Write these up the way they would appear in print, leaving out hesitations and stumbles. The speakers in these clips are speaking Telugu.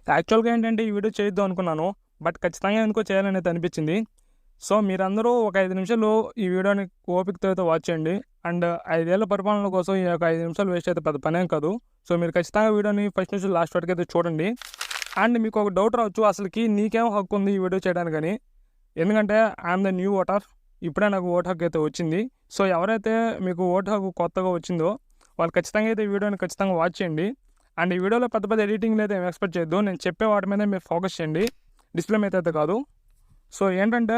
యాక్చువల్‌గా ఏంటంటే ఈ వీడియో చేద్దాం అనుకున్నాను. బట్ ఖచ్చితంగా ఎందుకో చేయాలనైతే అనిపించింది. సో, మీరందరూ ఒక 5 నిమిషాలు ఈ వీడియోని ఓపికతో అయితే వాచ్ చేయండి. అండ్ 5 ఏళ్ల పరిపాలన కోసం ఈ యొక్క 5 నిమిషాలు వేస్ట్ అయితే పెద్ద పనేం కాదు. సో, మీరు ఖచ్చితంగా వీడియోని ఫస్ట్ నుంచి లాస్ట్ వరకు అయితే చూడండి. అండ్ మీకు ఒక డౌట్ రావచ్చు, అసలుకి నీకేం హక్కు ఉంది ఈ వీడియో చేయడానికని. ఎందుకంటే ఐయామ్ ద న్యూ ఓటర్. ఇప్పుడే నాకు ఓటు హక్కు అయితే వచ్చింది. సో, ఎవరైతే మీకు ఓటు హక్కు కొత్తగా వచ్చిందో వాళ్ళు ఖచ్చితంగా అయితే ఈ వీడియోని ఖచ్చితంగా వాచ్ చేయండి. అండ్ ఈ వీడియోలో పెద్ద పెద్ద ఎడిటింగ్‌లు అయితే ఏమి ఎక్స్‌పెక్ట్ చేయొద్దు. నేను చెప్పే వాటి మీదే మీరు ఫోకస్ చేయండి. డిస్‌ప్లే మీద అయితే కాదు. సో, ఏంటంటే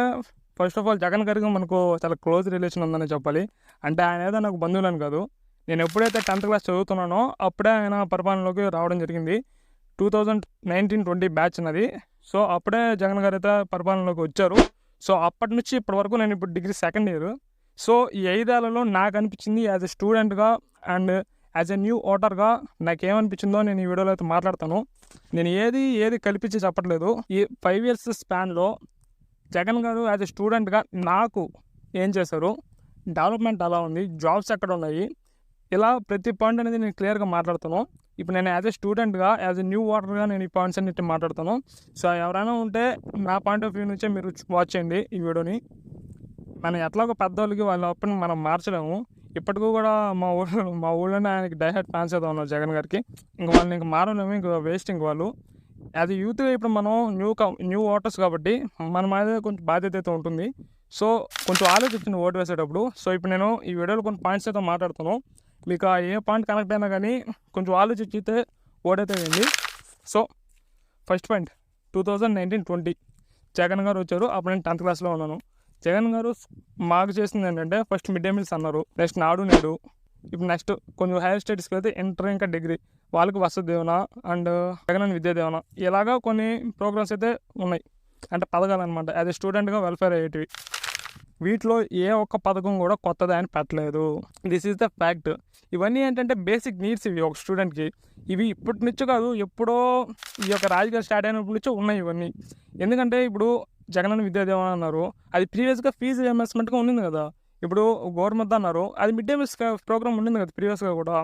ఫస్ట్ ఆఫ్ ఆల్ జగన్ గారికి మనకు చాలా క్లోజ్ రిలేషన్ ఉందని చెప్పాలి. అంటే ఆయన ఏదో నాకు బంధువులని కాదు. నేను ఎప్పుడైతే 10th క్లాస్ చదువుతున్నానో అప్పుడే ఆయన పరిపాలనలోకి రావడం జరిగింది. 2019-20 బ్యాచ్ నాది. సో, అప్పుడే జగన్ గారు అయితే పరిపాలనలోకి వచ్చారు. సో, అప్పటి నుంచి ఇప్పటి వరకు నేను ఇప్పుడు డిగ్రీ సెకండ్ ఇయర్. సో, ఈ 5 ఏళ్లలో నాకు అనిపించింది యాజ్ ఎ స్టూడెంట్‌గా అండ్ యాజ్ ఎ న్యూ ఓటర్‌గా నాకేమనిపించిందో నేను ఈ వీడియోలో అయితే మాట్లాడతాను. నేను ఏది కల్పించి చెప్పట్లేదు. ఈ 5 ఇయర్స్ స్పాన్‌లో జగన్ గారు యాజ్ ఎ స్టూడెంట్‌గా నాకు ఏం చేశారు, డెవలప్మెంట్ ఎలా ఉంది, జాబ్స్ ఎక్కడ ఉన్నాయి, ఇలా ప్రతి పాయింట్ అనేది నేను క్లియర్గా మాట్లాడతాను. ఇప్పుడు నేను యాజ్ ఎ స్టూడెంట్‌గా, యాజ్ ఎ న్యూ ఓటర్‌గా నేను ఈ పాయింట్స్ అన్నిటిని మాట్లాడతాను. సో, ఎవరైనా ఉంటే నా పాయింట్ ఆఫ్ వ్యూ నుంచే మీరు వాచ్ చేయండి ఈ వీడియోని. మనం ఎట్లాగో పెద్దోళ్ళకి వాళ్ళ ఒపీనియన్ మనం మార్చలేము. ఇప్పటికి కూడా మా ఊళ్ళోనే ఆయనకి డై హార్డ్ ఫ్యాన్స్ అయితే ఉన్నారు జగన్ గారికి. ఇంక వాళ్ళని ఇంక మారలేము. ఇంక వేస్ట్ ఇంక వాళ్ళు. యాజ్ ఎ యూత్‌గా ఇప్పుడు మనం న్యూ ఓటర్స్ కాబట్టి మన మీద కొంచెం బాధ్యత అయితే ఉంటుంది. సో, కొంచెం ఆలోచించండి ఓటు వేసేటప్పుడు. సో, ఇప్పుడు నేను ఈ వీడియోలో కొన్ని పాయింట్స్ అయితే మాట్లాడతాను. మీకు ఆ ఏ పాయింట్ కనెక్ట్ అయినా కానీ కొంచెం ఆలోచించితే ఓటైతే వేయండి. సో, ఫస్ట్ పాయింట్ 2019-20 జగన్ గారు వచ్చారు. అప్పుడు నేను 10th క్లాస్‌లో ఉన్నాను. జగన్ గారు మాకు చేసింది ఏంటంటే ఫస్ట్ మిడ్ డే మీల్స్ అన్నారు. నెక్స్ట్ నాడు నేడు. ఇప్పుడు నెక్స్ట్ కొంచెం హైయర్ స్టడీస్కి అయితే ఇంటర్ ఇంకా డిగ్రీ వాళ్ళకి వసతి దీవెన అండ్ జగనన్న విద్యా దీవెన ఇలాగా కొన్ని ప్రోగ్రామ్స్ అయితే ఉన్నాయి. అంటే పథకాలు అనమాట. యాజ్ ఎ స్టూడెంట్గా వెల్ఫేర్ అయ్యేటివి. వీటిలో ఏ ఒక్క పథకం కూడా కొత్తది ఆయన పెట్టలేదు. This is the fact. ఇవన్నీ ఏంటంటే బేసిక్ నీడ్స్ ఇవి ఒక స్టూడెంట్కి. ఇవి ఇప్పటి నుంచి కాదు, ఎప్పుడో ఈ యొక్క రాజకీయాలు స్టార్ట్ అయినప్పటి నుంచో ఉన్నాయి ఇవన్నీ. ఎందుకంటే ఇప్పుడు జగనన్న విద్యా దీవెన అన్నారు. అది ప్రీవియస్గా ఫీజు రియంబర్స్మెంట్గా ఉండింది కదా. ఇప్పుడు గవర్నమెంట్ అన్నారు. అది మిడ్ డే మీల్స్ ప్రోగ్రామ్ ఉండింది కదా ప్రీవియస్గా కూడా.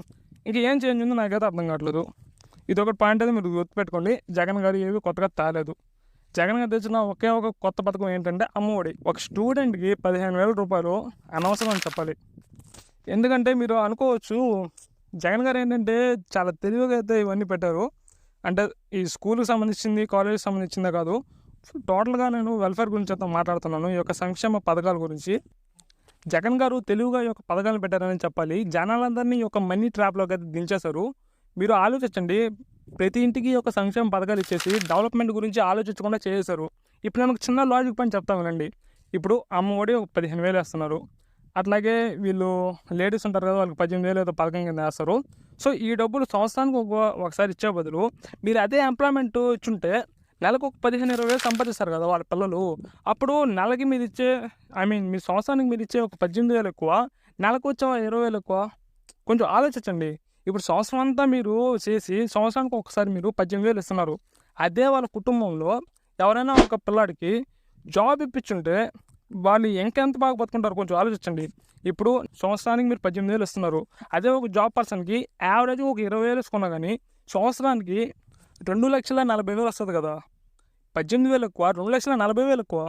ఇంక ఏం చేంజ్ ఉందో నాకైతే అర్థం కావట్లేదు. ఇది ఒకటి పాయింట్ అయితే మీరు గుర్తుపెట్టుకోండి. జగన్ గారు ఏవి కొత్తగా తేలేదు. జగన్ గారు తెచ్చిన ఒకే ఒక కొత్త పథకం ఏంటంటే అమ్మఒడి. ఒక స్టూడెంట్కి 15,000 రూపాయలు అనవసరం అని చెప్పాలి. ఎందుకంటే మీరు అనుకోవచ్చు జగన్ గారు ఏంటంటే చాలా తెలివిగా అయితే ఇవన్నీ పెట్టారు. అంటే ఈ స్కూల్కి సంబంధించింది, కాలేజ్కి సంబంధించిందే కాదు, టోటల్గా నేను వెల్ఫేర్ గురించి అయితే మాట్లాడుతున్నాను. ఈ యొక్క సంక్షేమ పథకాల గురించి. జగన్ గారు తెలివిగా ఈ యొక్క పథకాలు పెట్టారని చెప్పాలి. జనాలందరినీ ఈ యొక్క మనీ ట్రాప్లోకి అయితే దించేశారు. మీరు ఆలోచించండి. ప్రతి ఇంటికి ఒక సంక్షేమ పథకాలు ఇచ్చేసి డెవలప్మెంట్ గురించి ఆలోచించకుండా చేశారు. ఇప్పుడు నేను ఒక చిన్న లాజిక్ పాయింట్ చెప్తాను వినండి. ఇప్పుడు అమ్మఒడి ఒక 15,000 వేస్తున్నారు. అట్లాగే వీళ్ళు లేడీస్ ఉంటారు కదా, వాళ్ళకి 18,000 ఏదో పథకం కింద వేస్తారు. సో, ఈ డబ్బులు సంవత్సరానికి ఒకసారి ఇచ్చే బదులు మీరు అదే ఎంప్లాయ్మెంట్ ఇచ్చుంటే నెలకు ఒక 15,000-20,000 సంపాదిస్తారు కదా వాళ్ళ పిల్లలు. అప్పుడు నెలకి మీరు ఇచ్చే మీ సంవత్సరానికి మీరు ఇచ్చే ఒక 18,000 ఎక్కువ, నెలకు వచ్చే 20,000 ఎక్కువ. కొంచెం ఆలోచించండి. ఇప్పుడు సంవత్సరం అంతా మీరు చేసి సంవత్సరానికి ఒకసారి మీరు 18,000 ఇస్తున్నారు. అదే వాళ్ళ కుటుంబంలో ఎవరైనా ఒక పిల్లాడికి జాబ్ ఇప్పించుంటే వాళ్ళు ఇంకెంత బాగా బతుకుంటారు కొంచెం ఆలోచించండి. ఇప్పుడు సంవత్సరానికి మీరు 18,000 ఇస్తున్నారు. అదే ఒక జాబ్ పర్సన్కి యావరేజ్గా ఒక 20,000 ఇసుకున్నా కానీ సంవత్సరానికి 2,40,000 వస్తుంది కదా. 18,000 ఎక్కువ, 2,40,000 ఎక్కువ.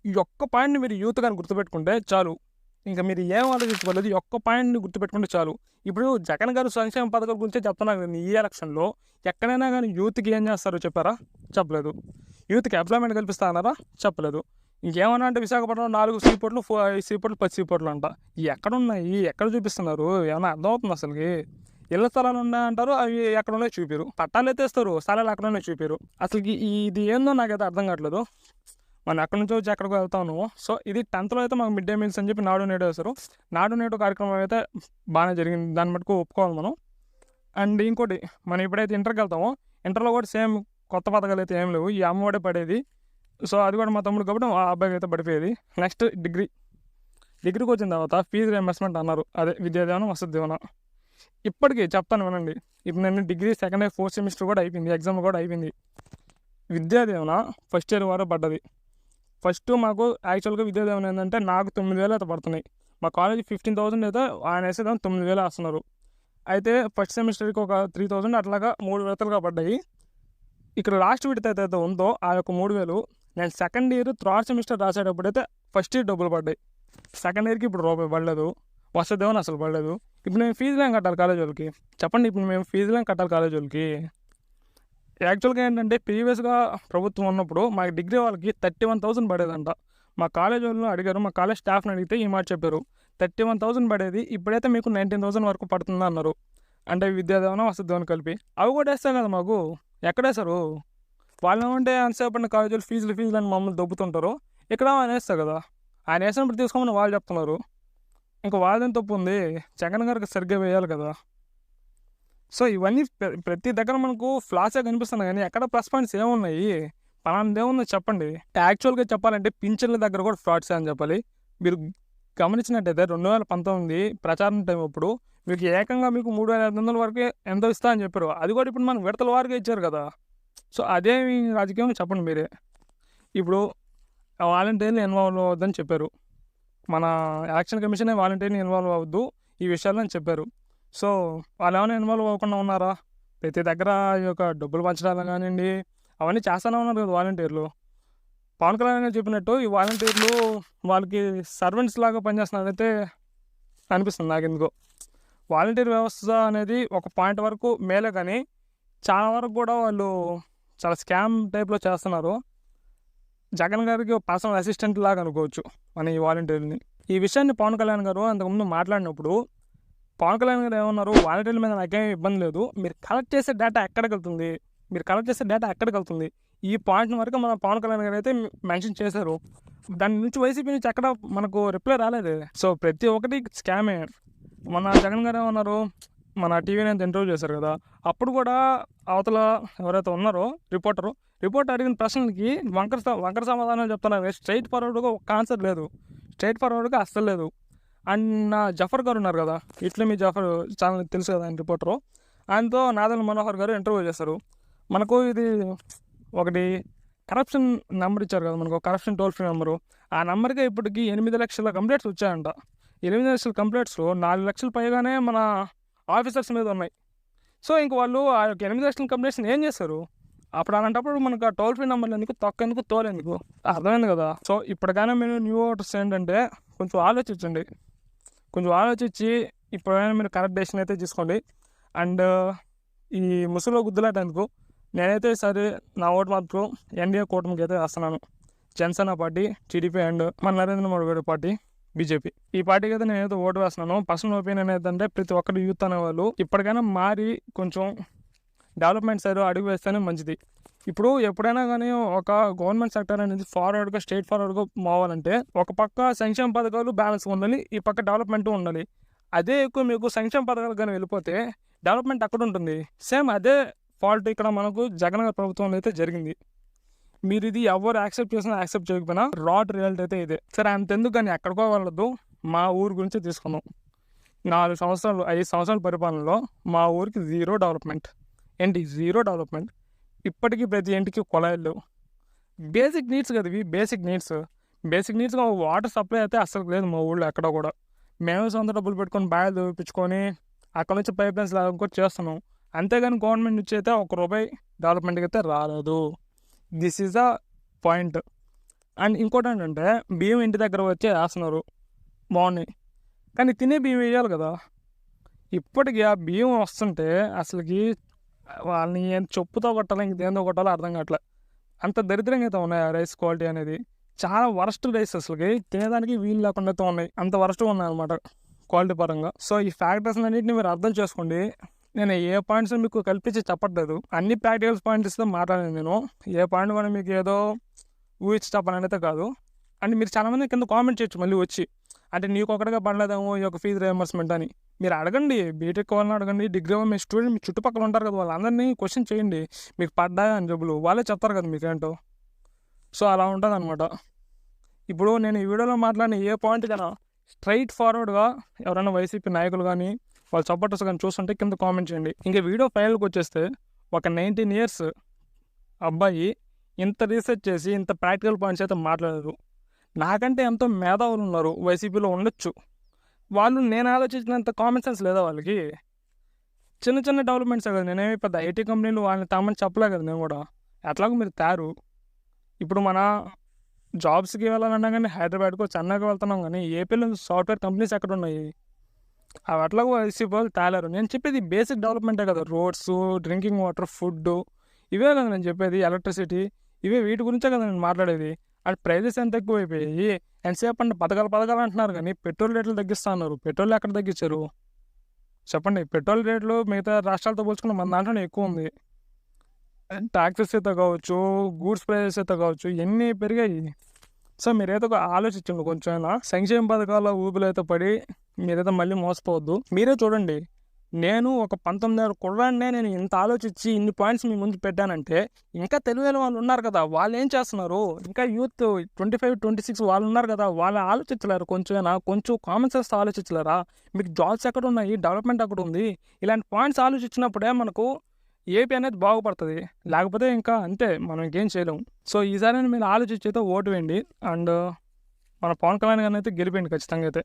ఈ ఒక్క పాయింట్ని మీరు యూత్ కానీ గుర్తుపెట్టుకుంటే చాలు. ఇంకా మీరు ఏం ఆలోచించుకోలేదు. ఈ ఒక్క పాయింట్ని గుర్తుపెట్టుకుంటే చాలు. ఇప్పుడు జగన్ గారు సంక్షేమ పథకాల గురించే చెప్తున్నారు కదా. ఈ ఎలక్షన్లో ఎక్కడైనా కానీ యూత్కి ఏం చేస్తారో చెప్పారా? చెప్పలేదు. యూత్కి ఎంప్లాయ్మెంట్ కల్పిస్తా అన్నారా? చెప్పలేదు. ఇంకేమన్నా అంటే విశాఖపట్నంలో 4 సీపోర్ట్లు, 5 సీపోర్ట్లు, 10 సీపోర్ట్లు అంట. ఇవి ఎక్కడున్నాయి? ఎక్కడ చూపిస్తున్నారు? ఏమన్నా అర్థమవుతుంది అసలుకి? ఇళ్ల స్థలాలు ఉన్నాయంటారు, అవి ఎక్కడ ఉన్నాయో చూపిరు. పట్టాలు అయితే ఇస్తారు, స్థలాలు ఎక్కడ ఉన్నాయో చూపిరు. అసలుకి ఇది ఏందో నాకైతే అర్థం కావట్లేదు. మనం ఎక్కడి నుంచో వచ్చి ఎక్కడికి వెళ్తాను. సో, ఇది 10th అయితే మాకు మిడ్ డే మీల్స్ అని చెప్పి నాడు నేడు వేస్తారు. నాడు నేడు కార్యక్రమం అయితే బాగానే జరిగింది. దాన్ని మటుకు ఒప్పుకోవాలి మనం. అండ్ ఇంకోటి, మనం ఎప్పుడైతే ఇంటర్కి వెళ్తామో ఇంటర్లో కూడా సేమ్ కొత్త పథకాలు అయితే ఏం లేవు. ఈ అమ్మఒడే పడేది. సో, అది కూడా మా తమ్ముడు కాబట్టి ఆ అబ్బాయికి అయితే పడిపోయేది. నెక్స్ట్ డిగ్రీకి వచ్చిన తర్వాత ఫీజు రియంబర్స్మెంట్ అన్నారు. అదే విద్యా దీవెన, వసతి దీవెన. ఇప్పటికీ చెప్తాను వినండి. ఇప్పుడు నేను degree second year 4th semester కూడా అయిపోయింది. ఎగ్జామ్ కూడా అయిపోయింది. విద్యా దీవెన ఫస్ట్ ఇయర్ వరకు పడ్డది. ఫస్ట్ మాకు యాక్చువల్గా విద్యా దీవెన ఏంటంటే నాకు 9,000 అయితే పడుతున్నాయి. మా కాలేజ్ 15,000 అయితే ఆయన వేసేదాన్ని 9,000 వేస్తున్నారు. అయితే ఫస్ట్ సెమిస్టర్కి ఒక 3,000 అట్లాగా 3 విడతలుగా పడ్డాయి. ఇక్కడ లాస్ట్ విడత ఏదైతే ఉందో ఆ యొక్క 3,000 నేను సెకండ్ ఇయర్ థర్డ్ సెమిస్టర్ రాసేటప్పుడైతే ఫస్ట్ ఇయర్ డబ్బులు పడ్డాయి. సెకండ్ ఇయర్కి ఇప్పుడు రూపాయి పడలేదు, వస్తుందేమో అసలు పడలేదు. ఇప్పుడు మేము ఫీజులు ఏం కట్టాలి కాలేజ్ వాళ్ళకి చెప్పండి? ఇప్పుడు మేము ఫీజులు ఏం కట్టాలి కాలేజ్ వాళ్ళకి? యాక్చువల్గా ఏంటంటే ప్రీవియస్గా ప్రభుత్వం ఉన్నప్పుడు మా డిగ్రీ వాళ్ళకి 31,000 పడేదంట. మా కాలేజ్ వాళ్ళు అడిగారు, మా కాలేజ్ స్టాఫ్ని అడిగితే ఈ మాట చెప్పారు, 31,000 పడేది ఇప్పుడైతే మీకు 19,000 వరకు పడుతుంది అన్నారు. అంటే విద్యాదేవన వసతిదేవన కలిపి అవి కూడా వేస్తాం కదా మాకు. ఎక్కడేస్తారు వాళ్ళు? ఏమంటే అంతసేపటి కాలేజీలు ఫీజులు అని మమ్మల్ని దొబ్బుతుంటారు. ఇక్కడ ఆయన వేస్తారు కదా, ఆయన వేసినప్పుడు తీసుకోమని వాళ్ళు చెప్తున్నారు. ఇంకా వాళ్ళదేం తప్పు ఉంది? జగన్ గారికి సరిగ్గా వేయాలి కదా. సో ఇవన్నీ ప్రతి దగ్గర మనకు ఫ్లాసే కనిపిస్తున్నాయి, కానీ ఎక్కడ ప్లస్ పాయింట్స్ ఏమున్నాయి? పలానా ఏముందో చెప్పండి. యాక్చువల్గా చెప్పాలంటే పింఛన్ల దగ్గర కూడా ఫ్రాడ్స్ అని చెప్పాలి. మీరు గమనించినట్టయితే 2019 ప్రచారం టైం అప్పుడు మీకు ఏకంగా మీకు 3,500 వరకే ఎంతో ఇస్తా అని చెప్పారు. అది కూడా ఇప్పుడు మనకు విడతల వారిగా ఇచ్చారు కదా. సో అదేమి రాజకీయం చెప్పండి మీరే. ఇప్పుడు వాలంటీర్లు ఇన్వాల్వ్ అవ్వద్దని చెప్పారు, మన ఎలక్షన్ కమిషనే వాలంటీర్ని ఇన్వాల్వ్ అవ్వద్దు ఈ విషయాల్లో అని చెప్పారు. సో వాళ్ళు ఏమైనా ఇన్వాల్వ్ అవ్వకుండా ఉన్నారా? ప్రతి దగ్గర ఈ యొక్క డబ్బులు పంచడాలు కానివ్వండి అవన్నీ చేస్తూనే ఉన్నారు కదా వాలంటీర్లు. పవన్ కళ్యాణ్ గారు చెప్పినట్టు ఈ వాలంటీర్లు వాళ్ళకి సర్వెంట్స్ లాగా పనిచేస్తున్నారైతే అనిపిస్తుంది నాకు ఎందుకో. వాలంటీర్ వ్యవస్థ అనేది ఒక పాయింట్ వరకు మేలే, కానీ చాలా వరకు కూడా వాళ్ళు చాలా స్కామ్ టైప్లో చేస్తున్నారు. జగన్ గారికి పర్సనల్ అసిస్టెంట్ లాగా అనుకోవచ్చు మన ఈ వాలంటీర్ని. ఈ విషయాన్ని పవన్ కళ్యాణ్ గారు అంతకుముందు మాట్లాడినప్పుడు పవన్ కళ్యాణ్ గారు ఏమన్నారు, వాలంటీర్ల మీద నాకేం ఇబ్బంది లేదు, మీరు కలెక్ట్ చేసే డేటా ఎక్కడికి వెళ్తుంది, ఈ పాయింట్ వరకు మన పవన్ కళ్యాణ్ గారు అయితే మెన్షన్ చేశారు. దాని నుంచి వైసీపీ నుంచి ఎక్కడ మనకు రిప్లై రాలేదు. సో ప్రతి ఒక్కటి స్కామే. మన జగన్ గారు ఏమన్నారు, మన టీవీని అంత ఇంటర్వ్యూ చేశారు కదా, అప్పుడు కూడా అవతల ఎవరైతే ఉన్నారో రిపోర్టర్ అడిగిన ప్రశ్నలకి వంకర సమాధానాలు చెప్తున్నారు. స్ట్రైట్ ఫార్వర్డ్గా ఒక ఆన్సర్ లేదు, అస్సలు లేదు. అండ్ నా జఫర్ గారు ఉన్నారు కదా, ఇట్లా మీ జఫర్ ఛానల్ తెలుసు కదా, ఆయన రిపోర్టరు. ఆయనతో నాదెళ్ల మనోహర్ గారు ఇంటర్వ్యూ చేశారు. మనకు ఇది ఒకటి కరప్షన్ నెంబర్ ఇచ్చారు కదా మనకు, కరప్షన్ టోల్ ఫ్రీ నెంబరు. ఆ నెంబర్కి ఇప్పటికి 8 లక్షల కంప్లైంట్స్ వచ్చాయంట. 8 లక్షల కంప్లైంట్స్లో 4 లక్షల పైగానే మన ఆఫీసర్స్ మీద ఉన్నాయి. సో ఇంక వాళ్ళు ఆ యొక్క 8 లక్షల కంప్లైంట్స్ని ఏం చేస్తారు? అప్పుడు అలాంటప్పుడు మనకు ఆ టోల్ ఫ్రీ నెంబర్లు ఎందుకు, తొక్కేందుకు, తోలేందుకు? అర్థమైంది కదా. సో ఇప్పటికైనా మీరు న్యూ ఓటర్స్ ఏంటంటే కొంచెం ఆలోచించండి, ఇప్పుడైనా మీరు కరెక్ట్ డెసిషన్ అయితే తీసుకోండి. అండ్ ఈ ముసుగులో గుద్దులాటేందుకు నేనైతే సరే నా ఓటు మాత్రం ఎన్డీఏ కూటమికి అయితే వేస్తున్నాను. జనసేన పార్టీ, టీడీపీ అండ్ మన నరేంద్ర మోడీ గారి పార్టీ బీజేపీ. ఈ పార్టీకి అయితే నేనైతే ఓటు వేస్తున్నాను. పర్సనల్ ఒపీనియన్ ఏంటంటే ప్రతి ఒక్కరు యూత్ అనేవాళ్ళు ఇప్పటికైనా మారి కొంచెం డెవలప్మెంట్ సైడ్ అడుగు వేస్తేనే మంచిది. ఇప్పుడు ఎప్పుడైనా కానీ ఒక గవర్నమెంట్ సెక్టర్ అనేది స్ట్రైట్ ఫార్వర్డ్గా పోవాలంటే ఒక పక్క సంక్షేమ పథకాలు బ్యాలెన్స్ ఉండాలి, ఈ పక్క డెవలప్మెంట్ ఉండాలి. అదే ఎక్కువ మీకు సంక్షేమ పథకాలు కానీ వెళ్ళిపోతే డెవలప్మెంట్ అక్కడ ఉంటుంది. సేమ్ అదే ఫాల్ట్ ఇక్కడ మనకు జగన్ గారి ప్రభుత్వంలో అయితే జరిగింది. మీరు ఇది ఎవరు యాక్సెప్ట్ చేసినా యాక్సెప్ట్ చేయకపోయినా రాడ్ రియాలిటీ అయితే ఇదే. సరే అంతెందుకు కానీ ఎక్కడికో వెళ్ళదు, మా ఊరు గురించి తీసుకుందాం. 5 సంవత్సరాల పరిపాలనలో మా ఊరికి జీరో డెవలప్మెంట్. ఇప్పటికీ ప్రతి ఇంటికి కుళాయిలు లేవు. బేసిక్ నీడ్స్ కదా ఇవి, బేసిక్ నీడ్స్గా వాటర్ సప్లై అయితే అసలు లేదు మా ఊళ్ళో ఎక్కడ కూడా. మేము సొంత డబ్బులు పెట్టుకొని బాగా చూపించుకొని అక్కడ నుంచి పైప్ లైన్స్ లాగా చేస్తున్నాం. అంతేగాని గవర్నమెంట్ నుంచి అయితే ₹1 డెవలప్మెంట్కి అయితే రాలేదు. This is the point. And ఇంకోటి ఏంటంటే బియ్యం ఇంటి దగ్గర వచ్చి వేస్తున్నారు బాగున్నాయి, కానీ తినే బియ్యం వేయాలి కదా. ఇప్పటికీ ఆ బియ్యం వస్తుంటే అసలుకి వాళ్ళని చెప్పుతో కొట్టాలి, ఇంకేందో కొట్టాలో అర్థం కావట్లే. అంత దరిద్రంగా అయితే ఉన్నాయి ఆ రైస్ క్వాలిటీ అనేది. చాలా వరస్ట్ రైస్, అసలుకి తినేదానికి వీలు లేకుండా అయితే ఉన్నాయి, అంత వరస్ట్గా ఉన్నాయి అనమాట క్వాలిటీ పరంగా. సో ఈ ఫ్యాక్టర్స్ అన్నింటినీ మీరు అర్థం చేసుకోండి. నేను ఏ పాయింట్స్ మీకు కల్పించి చెప్పట్లేదు, అన్ని ప్రాక్టికల్ పాయింట్స్తో మాట్లాడాను నేను. ఏ పాయింట్ కూడా మీకు ఏదో ఊహించి చెప్పాలని అయితే కాదు. అండ్ మీరు చాలామంది కింద కామెంట్ చేయొచ్చు మళ్ళీ వచ్చి, అంటే నీకు ఒకటిగా పడలేదేమో ఈ యొక్క ఫీజు రియంబర్స్మెంట్ అని. మీరు అడగండి, బీటెక్ వాళ్ళని అడగండి, డిగ్రీ మీ స్టూడెంట్ మీ చుట్టుపక్కల ఉంటారు కదా, వాళ్ళందరినీ క్వశ్చన్ చేయండి, మీకు పడ్డాయా అని జబ్బులు వాళ్ళే చెప్తారు కదా మీకేంటో. సో అలా ఉంటుంది అనమాట. ఇప్పుడు నేను ఈ వీడియోలో మాట్లాడిన ఏ పాయింట్ కన్నా స్ట్రైట్ ఫార్వర్డ్గా ఎవరైనా వైసీపీ నాయకులు కానీ వాళ్ళ సపోర్టర్స్ కానీ చూస్తుంటే కింద కామెంట్ చేయండి. ఇంకా వీడియో ఫైనల్కి వచ్చేస్తే ఒక 19 years అబ్బాయి ఇంత రీసెర్చ్ చేసి ఇంత ప్రాక్టికల్ పాయింట్స్ అయితే మాట్లాడారు. నాకంటే ఎంతో మేధావులు ఉన్నారు వైసీపీలో ఉండొచ్చు, వాళ్ళు నేను ఆలోచించినంత కామన్ సెన్స్ లేదా వాళ్ళకి? చిన్న డెవలప్మెంట్స్ కదా, నేనేమి పెద్ద ఐటీ కంపెనీలు వాళ్ళని తామని చెప్పలే కదా నేను కూడా. ఎట్లాగో మీరు తయారు. ఇప్పుడు మన జాబ్స్‌కి వెళ్ళాలన్నా గానీ హైదరాబాద్‌కో, చెన్నైకో వెళ్తున్నాం గానీ ఏపీలో సాఫ్ట్‌వేర్ కంపెనీస్ ఎక్కడున్నాయి? అవి ఎట్లాగో వైసీపీ వాళ్ళు తేలేరు. నేను చెప్పేది బేసిక్ డెవలప్‌మెంటే కదా! రోడ్సు, డ్రింకింగ్ వాటర్, ఫుడ్డు ఇవే కదా నేను చెప్పేది. ఎలక్ట్రిసిటీ వీటి గురించే కదా నేను మాట్లాడేది. అండ్ ప్రైజెస్ ఎంత ఎక్కువైపోయాయి. ఎంతసేపంటే పథకాలు అంటున్నారు గానీ పెట్రోల్ రేట్లు తగ్గిస్తా అన్నారు. పెట్రోల్ ఎక్కడ తగ్గించారు? చెప్పండి. పెట్రోల్ రేట్లు మిగతా రాష్ట్రాలతో పోల్చుకుంటే మన దాంట్లోనే ఎక్కువుంది. టాక్సెస్ అయితే కావచ్చు, గూడ్స్ ప్రైజెస్ అయితే కావచ్చు ఇయన్నీ పెరిగాయి. సో, మీరైతే ఆలోచించండి కొంచెమైనా. సంక్షేమ పథకాల ఊబిలో అయితే పడి మీరైతే మళ్ళీ మోసపోవద్దు. మీరే చూడండి. నేను ఒక 19 ఏళ్ల కుర్రాడినే నేను ఇంత ఆలోచించి ఇన్ని పాయింట్స్ మీ ముందు పెట్టానంటే, ఇంకా తెలివైన వాళ్ళు ఉన్నారు కదా! వాళ్ళేం చేస్తున్నారు? ఇంకా యూత్ 25, 26 వాళ్ళు ఉన్నారు కదా! వాళ్ళు ఆలోచించలేరు కొంచెమైనా. కొంచెం కామన్ సెన్స్‌తో ఆలోచించలేరా? మీకు జాబ్స్ ఎక్కడున్నాయి? డెవలప్‌మెంట్ ఎక్కడుంది? ఇలాంటి పాయింట్స్ ఆలోచించినప్పుడే మనకు ఏపీ అనేది బాగుపడుతది. లేకపోతే ఇంకా అంతే. మనం ఇంకేం చేయలేము. సో, ఈసారైనా మీరు ఆలోచించి అయితే ఓటు వేయండి. అండ్ మన పవన్ కళ్యాణ్ గారినైతే గెలిపియండి ఖచ్చితంగా అయితే.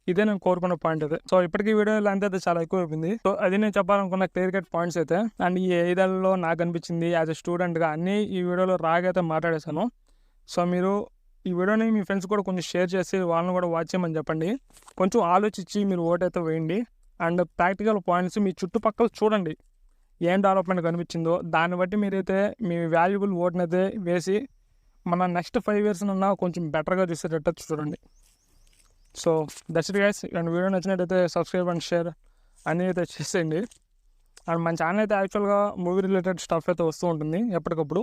ఇదే నేను కోరుకున్న పాయింట్ అయితే. సో, ఇప్పటికి వీడియో లెంత్ అయితే చాలా ఎక్కువైపోయింది. సో, అది నేను చెప్పాలనుకున్న క్లియర్ కట్ పాయింట్స్ అయితే. అండ్ ఈ 5 ఏళ్లలో నాకు అనిపించింది యాజ్ ఎ స్టూడెంట్‌గా అన్నీ ఈ వీడియోలో రాగైతే మాట్లాడేశాను. సో, మీరు ఈ వీడియోని మీ ఫ్రెండ్స్ కూడా కొంచెం షేర్ చేసి వాళ్ళని కూడా వాచ్ చేయమని చెప్పండి. కొంచెం ఆలోచించి మీరు ఓటైతే వేయండి. అండ్ ప్రాక్టికల్ పాయింట్స్ మీ చుట్టుపక్కల చూడండి. ఏం డెవలప్‌మెంట్ కనిపించిందో దాన్ని బట్టి మీరైతే మీ వాల్యుబుల్ ఓట్‌నైతే వేసి మన నెక్స్ట్ 5 ఇయర్స్‌నన్నా కొంచెం బెటర్‌గా చూసేటట్టు చూడండి. So, that's it guys. And video నచ్చినట్టయితే సబ్స్క్రైబ్ అండ్ షేర్ అన్నీ అయితే చేసేయండి. అండ్ మన ఛానల్ అయితే యాక్చువల్‌గా మూవీ రిలేటెడ్ స్టఫ్ అయితే వస్తూ ఉంటుంది ఎప్పటికప్పుడు.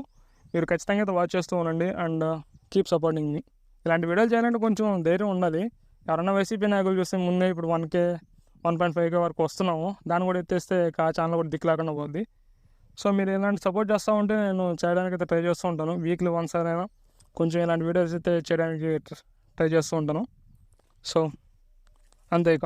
మీరు ఖచ్చితంగా అయితే వాచ్ చేస్తూ ఉండండి. అండ్ కీప్ సపోర్టింగ్ మీ. ఇలాంటి వీడియోలు చేయాలంటే కొంచెం ధైర్యం ఉండాలి. ఎవరన్నా వైసీపీ నాయకులు చూస్తే ముందే ఇప్పుడు 1K 1.5K వరకు వస్తున్నాము. దాన్ని కూడా ఎత్తేస్తే ఆ ఛానల్ కూడా దిక్కు లేకుండా పోద్ది. సో, మీరు ఇలాంటి సపోర్ట్ చేస్తూ ఉంటే నేను చేయడానికైతే ట్రై చేస్తూ ఉంటాను. వీక్లీ వన్స్ అయినా కొంచెం ఇలాంటి వీడియోస్ అయితే చేయడానికి ట్రై చేస్తూ ఉంటాను. సో, అంతే ఇక.